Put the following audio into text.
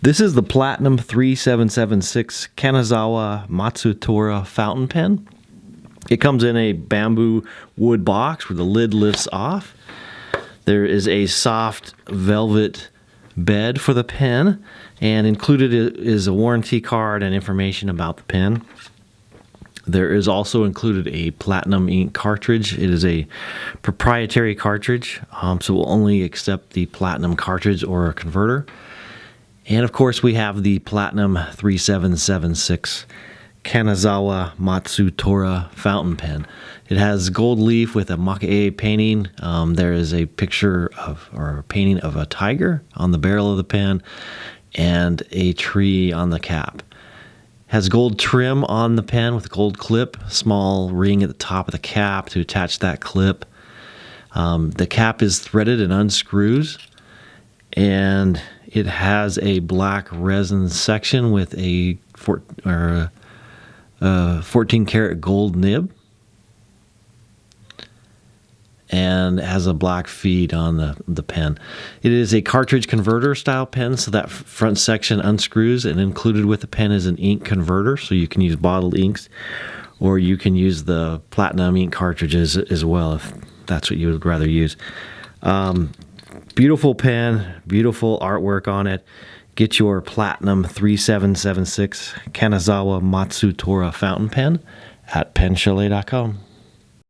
This is the Platinum 3776 Kanazawa Matsu Tora fountain pen. It comes in a bamboo wood box where the lid lifts off. There is a soft velvet bed for the pen, and included is a warranty card and information about the pen. There is also included a platinum ink cartridge. It is a proprietary cartridge, so we'll only accept the platinum cartridge or a converter. And of course, we have the Platinum 3776 Kanazawa Matsu Tora fountain pen. It has gold leaf with a Maki-e painting. There is a picture of, or a painting of, a tiger on the barrel of the pen and a tree on the cap. Has gold trim on the pen with a gold clip, small ring at the top of the cap to attach that clip. The cap is threaded and unscrews, and it has a black resin section with a 14 karat gold nib, and has a black feed on the pen. It is a cartridge converter style pen, so that front section unscrews, and included with the pen is an ink converter, so you can use bottled inks, or you can use the platinum ink cartridges as well if that's what you would rather use. Beautiful pen, beautiful artwork on it. Get your Platinum 3776 Kanazawa Matsu Tora fountain pen at penchalet.com.